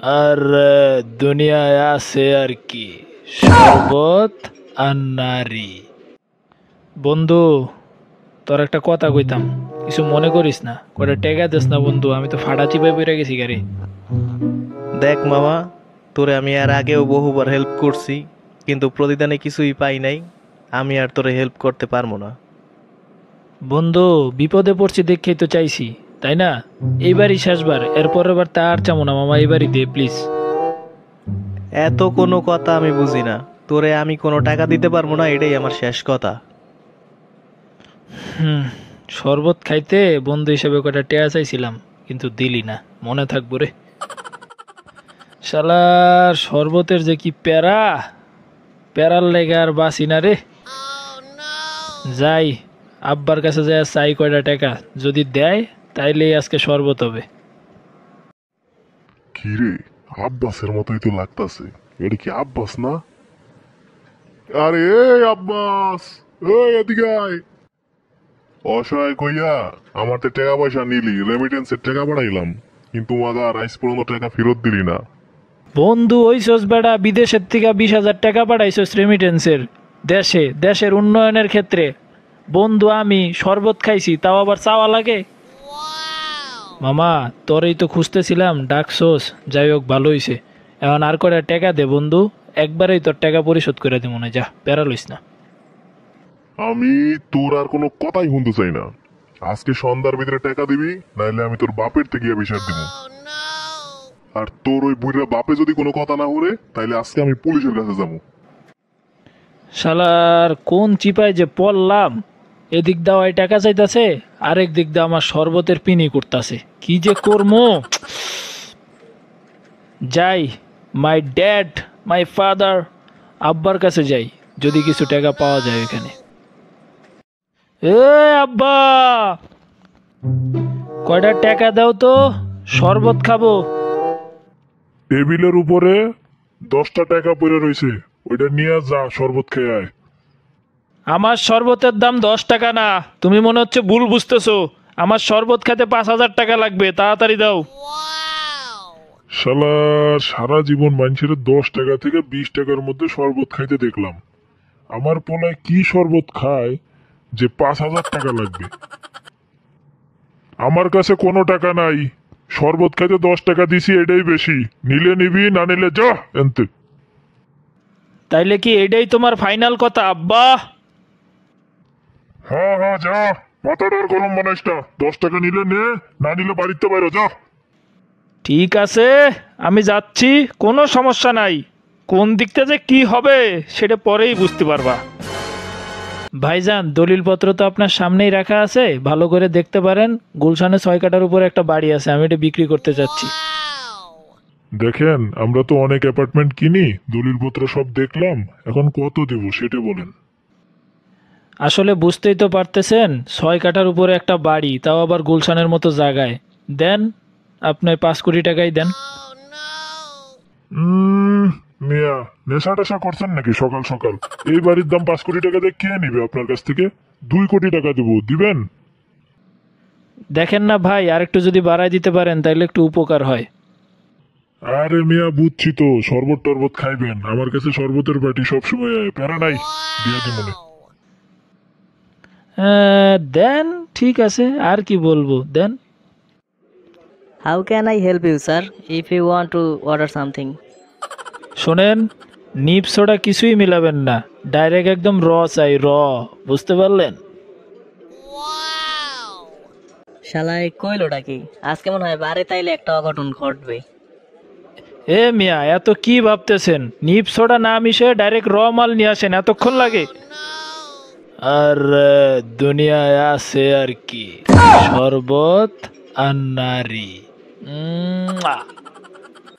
আর দুনিয়ায় আছে আর কি, শরবত আর নারী। বন্ধু, তোর একটা কথা কইতাম, কিছু মনে করিস না। কয়টা টেকা দিস না বন্ধু, আমি তো ফাটা চিপায় পড়ে গেছি গাড়ি। দেখ মামা, তোরে আমি আর আগেও বহুবার হেল্প করছি, কিন্তু প্রতিদানে কিছুই পাই নাই। আমি আর তোরে হেল্প করতে পারবো না। বন্ধু, বিপদে পড়ছি দেখেই তো চাইছি, তাই না? এইবারই শেষবার, এরপরের বার তা আর চামো না মামা, এইবারই দে প্লিজ। এত কোনো কথা আমি বুঝি না। তোরে আমি কোনো টাকা দিতে পারবো না, এটাই আমার শেষ কথা। হুম, শরবত খাইতে বন্ধু হিসেবে কয়টা টেয়া চাইছিলাম, কিন্তু দিলি না। মনে থাকবো রে। শালার শরবতের যে কি প্যারা, প্যারার লেগে আর বাসি না রে। যাই, আব্বার কাছে যাই চাই কয়টা টাকা, যদি দেয় তাইলে আজকে শরবত হবে। কি রে, আব্বাসের মতোই তো লাগতাছে। এটা কি আব্বাস না? আরে এই আব্বাস, এই এদিকে আয়। অসহায় কইয়া আমার তো টাকা পয়সা নিলি, রেমিটেন্সের টাকা পাঠাইলাম, কিন্তু মাদার আইস পর্যন্ত টাকা ফেরত দিলি না। বন্ধু ওইসস বেড়া, বিদেশের থেকে 20,000 টাকা পাঠাইছস রেমিটেন্সের, দেশের উন্নয়নের ক্ষেত্রে। বন্ধু আমি শরবত খাইছি, তাও আবার চাওয়া লাগে? মামা, তোরই তো খুঁজতেছিলাম, ডাকছোস, যাই হোক ভালো হইছে। এখন আর কয়টা টাকা দে বন্ধু, একবারেই তোর টাকা পরিশোধ করে দিব না, যা প্যারা লইস না। আমি তোর আর কোনো কথাই শুনতে চাই না। আজকে সন্ধ্যার ভিতরে টাকা দিবি, নাইলে আমি তোর বাপের থেকে গিয়ে বিচার দিব। আর তোর ওই বুড়ির বাপে যদি কোনো কথা না হরে, তাইলে আজকে আমি পুলিশের কাছে যাবো। শালার কোন চিপায় যে পড়লাম, এদিক দাও এই টাকা চাইতাছে, আরেক দিক দাও আমার শরবতের পিনি করতাছে, কি যে করমো। যাই, মাই ড্যাড, মাই ফাদার, আব্বার কাছে যাই, যদি কিছু টাকা পাওয়া যায় এখানে। এ আব্বা, কয়টা টাকা দাও তো, শরবত খাবো। টেবিলের উপরে 10টা টাকা পড়ে রয়েছে, ওইটা নিয়ে যা, শরবত খেয়ে আয়। আমার শরবতের দাম 10 টাকা না, তুমি মনে হচ্ছে ভুল বুঝতেছো। আমার শরবত খেতে 5,000 টাকা লাগবে, তাড়াতাড়ি দাও। শালার সারা জীবন মানুষের 10 টাকা থেকে 20 টাকার মধ্যে শরবত খাইতে দেখলাম। আমার পোলায় কি শরবত খায় যে 5,000 টাকা লাগবে? আমার কাছে কোনো টাকা নাই, শরবত খাইতে 10 টাকা দিছি, এটাই বেশি। নিলে নিবি, না নিলে যা এনতে। তাইলে কি এটাই তোমার ফাইনাল কথা আব্বা? হ্যাঁ হ্যাঁ যা, মাথাটার গরম বানাইস না। 10 টাকা নিলে নে, না নিলে বাড়িতে বাইরে যা। ঠিক আছে, আমি যাচ্ছি, কোনো সমস্যা নাই। কোন দিকটা যে কি হবে সেটা পরেই বুঝতে পারবা। ভাইজান, দলিলপত্র তো আপনার সামনেই রাখা আছে, ভালো করে দেখতে পারেন। গুলশানে 6 কাঠার উপরে একটা বাড়ি আছে, আমি এটা বিক্রি করতে চাচ্ছি। দেখেন, আমরা তো অনেক অ্যাপার্টমেন্ট কিনি, দলিলপত্র সব দেখলাম, এখন কত দেব সেটা বলেন। আসলে বুঝতেই তো পারতেছেন, 6 কাঠার উপরে একটা বাড়ি, তাও আবার গুলশানের মতো জায়গায়। দেন, আপনি 5 কোটি টাকাই দেন। মিয়া, নেশা টেশা করছেন নাকি সকাল সকাল? এই বাড়ির দাম 5 কোটি টাকা দিয়ে কে নিবে আপনার কাছ থেকে? 2 কোটি টাকা দেবো, দিবেন? দেখেন না ভাই, আর একটু যদি বাড়ায় দিতে পারেন তাইলে একটু উপকার হয়। আরে মিয়া, বুঝছি তো, শরবত টরবত খাইবেন, আমার কাছে শরবতের বাটি সবসময় প্যারা নাই, দিয়ে দি মনে। দেন, ঠিক আছে, আর কি বলবো, দেন। How can I help you, sir, if you want to order something? শোনেন, নিপ সোডা কিছুই মিলাবেন না, ডাইরেক্ট একদম র চাই, র। বুঝতে পারলেন? শালায় কইলোটা কি? আজকে মনে হয় বারে তাইলে একটা অঘটন ঘটবে। এ মিয়া, এত কি ভাবতেছেন? নিপ সোডা না মিশে ডাইরেক্ট র মাল নিয়ে আসেন, এতক্ষণ লাগে? আর দুনিয়ায় আছে আর কি, শরবত আর নারী।